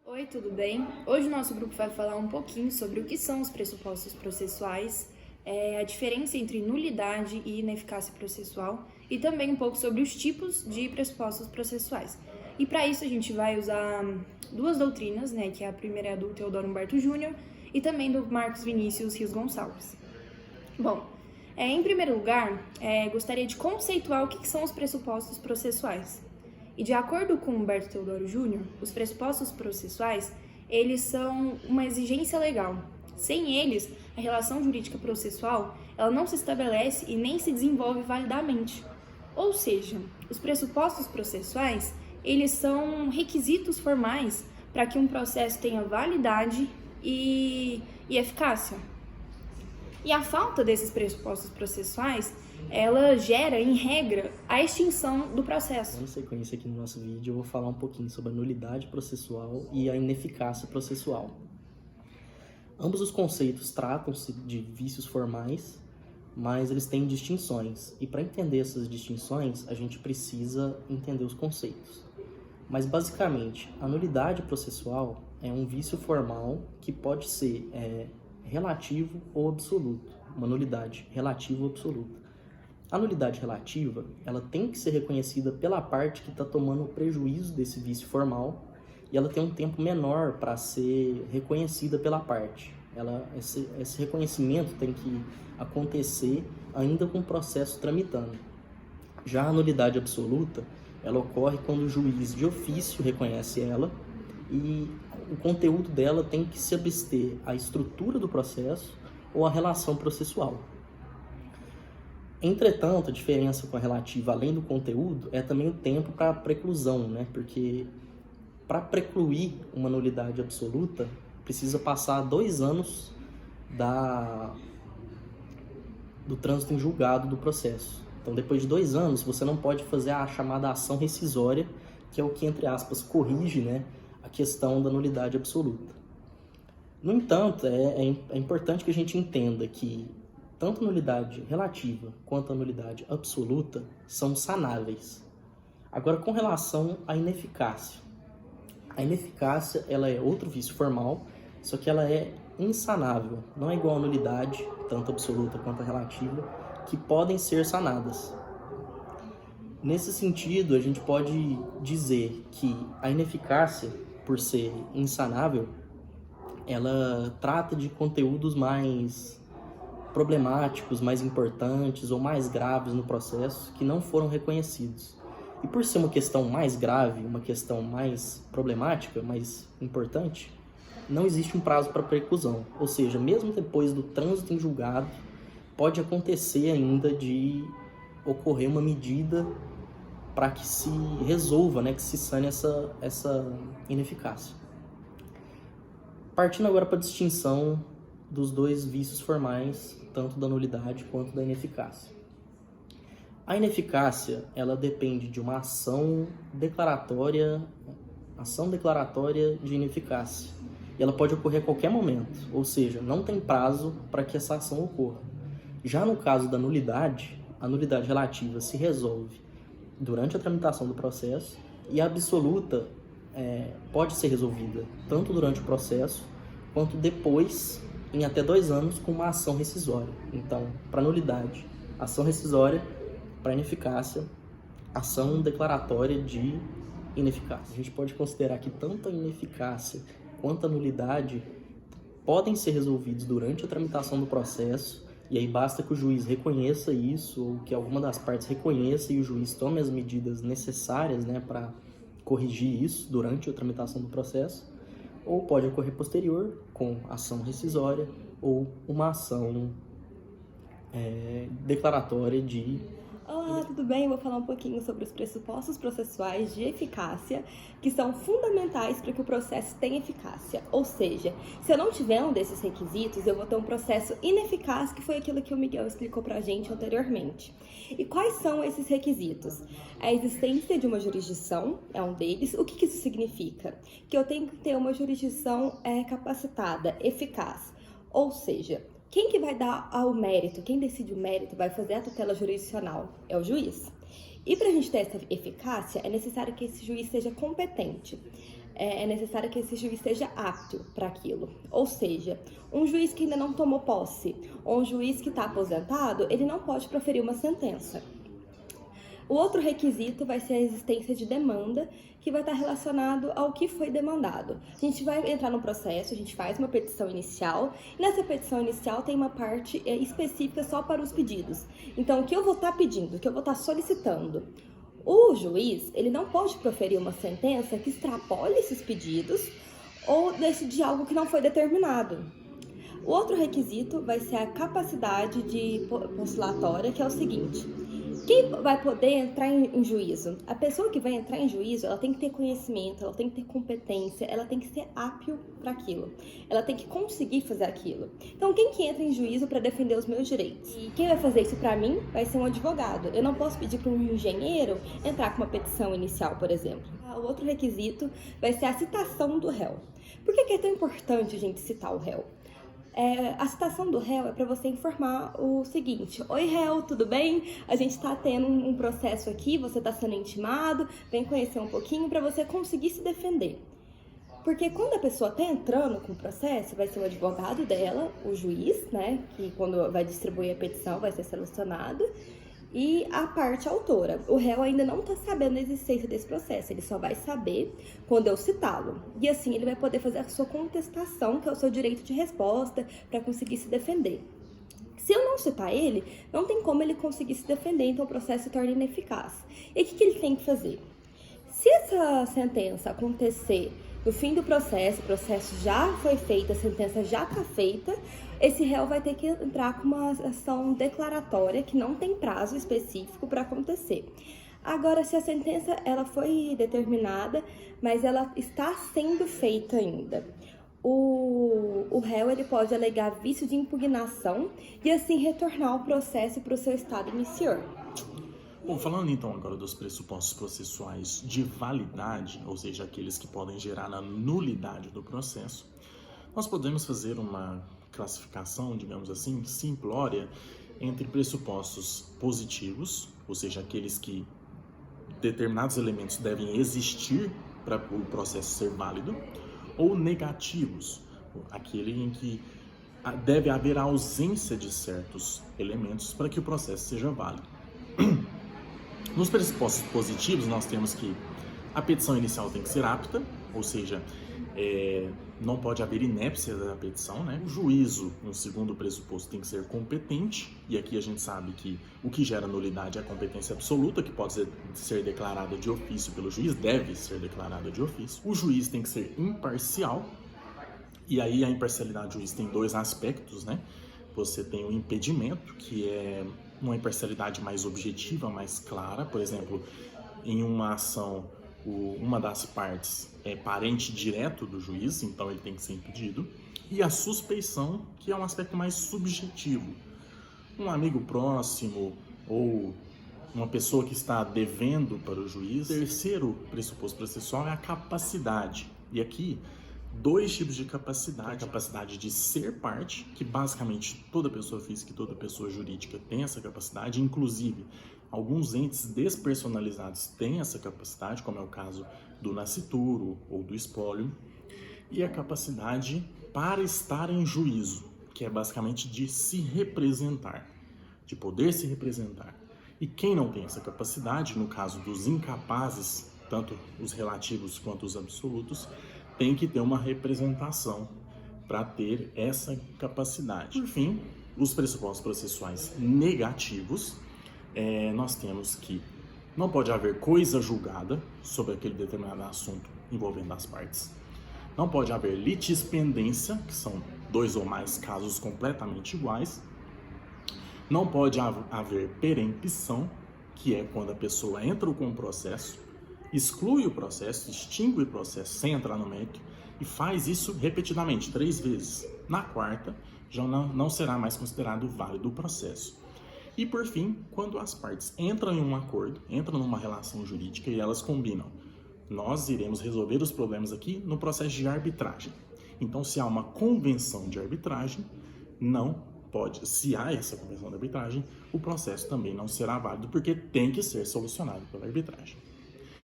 Oi, tudo bem? Hoje o nosso grupo vai falar um pouquinho sobre o que são os pressupostos processuais, a diferença entre nulidade e ineficácia processual e também um pouco sobre os tipos de pressupostos processuais. E para isso a gente vai usar duas doutrinas, que a primeira é do Teodoro Humberto Júnior e também do Marcos Vinícius Rios Gonçalves. Bom, em primeiro lugar, gostaria de conceituar o que são os pressupostos processuais. E de acordo com Humberto Teodoro Júnior, os pressupostos processuais, eles são uma exigência legal. Sem eles, a relação jurídica processual, ela não se estabelece e nem se desenvolve validamente. Ou seja, os pressupostos processuais, eles são requisitos formais para que um processo tenha validade e eficácia. E a falta desses pressupostos processuais, ela gera, em regra, a extinção do processo. Na sequência aqui no nosso vídeo, eu vou falar um pouquinho sobre a nulidade processual e a ineficácia processual. Ambos os conceitos tratam-se de vícios formais, mas eles têm distinções. E para entender essas distinções, a gente precisa entender os conceitos. Mas, basicamente, a nulidade processual é um vício formal que pode ser relativo ou absoluto. Uma nulidade relativa ou absoluta. A nulidade relativa, ela tem que ser reconhecida pela parte que está tomando o prejuízo desse vício formal e ela tem um tempo menor para ser reconhecida pela parte. Esse reconhecimento tem que acontecer ainda com o processo tramitando. Já a nulidade absoluta, ela ocorre quando o juiz de ofício reconhece ela e o conteúdo dela tem que se abster à estrutura do processo ou à relação processual. Entretanto, a diferença com a relativa, além do conteúdo, é também o tempo para a preclusão, Porque para precluir uma nulidade absoluta, precisa passar 2 anos do trânsito em julgado do processo. Então, depois de 2 anos, você não pode fazer a chamada ação rescisória, que é o que, entre aspas, corrige, a questão da nulidade absoluta. No entanto, é importante que a gente entenda que tanto a nulidade relativa quanto a nulidade absoluta são sanáveis. Agora, com relação à ineficácia. A ineficácia, ela é outro vício formal, só que ela é insanável. Não é igual à nulidade, tanto absoluta quanto a relativa, que podem ser sanadas. Nesse sentido, a gente pode dizer que a ineficácia, por ser insanável, ela trata de conteúdos mais problemáticos, mais importantes ou mais graves no processo que não foram reconhecidos. E por ser uma questão mais grave, uma questão mais problemática, mais importante, não existe um prazo para preclusão. Ou seja, mesmo depois do trânsito em julgado, pode acontecer ainda de ocorrer uma medida para que se resolva, que se sane essa ineficácia. Partindo agora para a distinção dos dois vícios formais, tanto da nulidade quanto da ineficácia. A ineficácia, ela depende de uma ação declaratória de ineficácia. E ela pode ocorrer a qualquer momento, ou seja, não tem prazo para que essa ação ocorra. Já no caso da nulidade, a nulidade relativa se resolve durante a tramitação do processo e a absoluta pode ser resolvida tanto durante o processo quanto depois, em até 2 anos, com uma ação rescisória. Então, para nulidade, ação rescisória; para ineficácia, ação declaratória de ineficácia. A gente pode considerar que tanto a ineficácia quanto a nulidade podem ser resolvidos durante a tramitação do processo, e aí basta que o juiz reconheça isso, ou que alguma das partes reconheça e o juiz tome as medidas necessárias para corrigir isso durante a tramitação do processo, ou pode ocorrer posterior, com ação rescisória ou uma ação declaratória de... Olá, tudo bem? Eu vou falar um pouquinho sobre os pressupostos processuais de eficácia, que são fundamentais para que o processo tenha eficácia. Ou seja, se eu não tiver um desses requisitos, eu vou ter um processo ineficaz, que foi aquilo que o Miguel explicou para a gente anteriormente. E quais são esses requisitos? A existência de uma jurisdição é um deles. O que isso significa? Que eu tenho que ter uma jurisdição capacitada, eficaz. Ou seja, quem que vai dar o mérito, quem decide o mérito, vai fazer a tutela jurisdicional? É o juiz. E para a gente ter essa eficácia, é necessário que esse juiz seja competente. é necessário que esse juiz seja apto para aquilo. Ou seja, um juiz que ainda não tomou posse ou um juiz que está aposentado, ele não pode proferir uma sentença. O outro requisito vai ser a existência de demanda, que vai estar relacionado ao que foi demandado. A gente vai entrar no processo, a gente faz uma petição inicial, e nessa petição inicial tem uma parte específica só para os pedidos. Então, o que eu vou estar pedindo, o que eu vou estar solicitando? O juiz, ele não pode proferir uma sentença que extrapole esses pedidos ou decidir algo que não foi determinado. O outro requisito vai ser a capacidade postulatória, que é o seguinte: quem vai poder entrar em juízo? A pessoa que vai entrar em juízo, ela tem que ter conhecimento, ela tem que ter competência, ela tem que ser apto para aquilo. Ela tem que conseguir fazer aquilo. Então, quem que entra em juízo para defender os meus direitos? E quem vai fazer isso para mim vai ser um advogado. Eu não posso pedir para um engenheiro entrar com uma petição inicial, por exemplo. O outro requisito vai ser a citação do réu. Por que é tão importante a gente citar o réu? A citação do réu é para você informar o seguinte: oi, réu, tudo bem? A gente está tendo um processo aqui, você está sendo intimado, vem conhecer um pouquinho para você conseguir se defender. Porque quando a pessoa está entrando com o processo, vai ser o advogado dela, o juiz, né, que quando vai distribuir a petição vai ser selecionado, e a parte autora. O réu ainda não está sabendo da existência desse processo, ele só vai saber quando eu citá-lo. E assim ele vai poder fazer a sua contestação, que é o seu direito de resposta, para conseguir se defender. Se eu não citar ele, não tem como ele conseguir se defender, então o processo se torna ineficaz. E o que ele tem que fazer? Se essa sentença acontecer no fim do processo, o processo já foi feito, a sentença já está feita, esse réu vai ter que entrar com uma ação declaratória que não tem prazo específico para acontecer. Agora, se a sentença ela foi determinada, mas ela está sendo feita ainda, o réu ele pode alegar vício de impugnação e assim retornar o processo para o seu estado inicial. Bom, falando então agora dos pressupostos processuais de validade, ou seja, aqueles que podem gerar a nulidade do processo, nós podemos fazer uma classificação, digamos assim, simplória entre pressupostos positivos, ou seja, aqueles que determinados elementos devem existir para o processo ser válido, ou negativos, aquele em que deve haver a ausência de certos elementos para que o processo seja válido. Nos pressupostos positivos, nós temos que a petição inicial tem que ser apta, ou seja, não pode haver inépcia da petição, né? O juízo, no segundo pressuposto, tem que ser competente, e aqui a gente sabe que o que gera nulidade é a competência absoluta, que pode ser declarada de ofício pelo juiz, deve ser declarada de ofício. O juiz tem que ser imparcial, e aí a imparcialidade do juiz tem dois aspectos, né? Você tem o impedimento, que é uma imparcialidade mais objetiva, mais clara. Por exemplo, em uma ação, uma das partes é parente direto do juiz, então ele tem que ser impedido. E a suspeição, que é um aspecto mais subjetivo. Um amigo próximo ou uma pessoa que está devendo para o juiz. O terceiro pressuposto processual é a capacidade. E aqui, dois tipos de capacidade. A capacidade de ser parte, que basicamente toda pessoa física e toda pessoa jurídica tem essa capacidade, inclusive alguns entes despersonalizados têm essa capacidade, como é o caso do nascituro ou do espólio. E a capacidade para estar em juízo, que é basicamente de se representar, de poder se representar. E quem não tem essa capacidade, no caso dos incapazes, tanto os relativos quanto os absolutos, tem que ter uma representação para ter essa capacidade. Por fim, os pressupostos processuais negativos, nós temos que não pode haver coisa julgada sobre aquele determinado assunto envolvendo as partes. Não pode haver litispendência, que são dois ou mais casos completamente iguais. Não pode haver perempção, que é quando a pessoa entra com o processo, exclui o processo, extingue o processo sem entrar no mérito e faz isso repetidamente, 3 vezes. Na quarta, já não será mais considerado válido o processo. E por fim, quando as partes entram em um acordo, entram numa relação jurídica e elas combinam, nós iremos resolver os problemas aqui no processo de arbitragem. Então, se há uma convenção de arbitragem, se há essa convenção de arbitragem, o processo também não será válido, porque tem que ser solucionado pela arbitragem.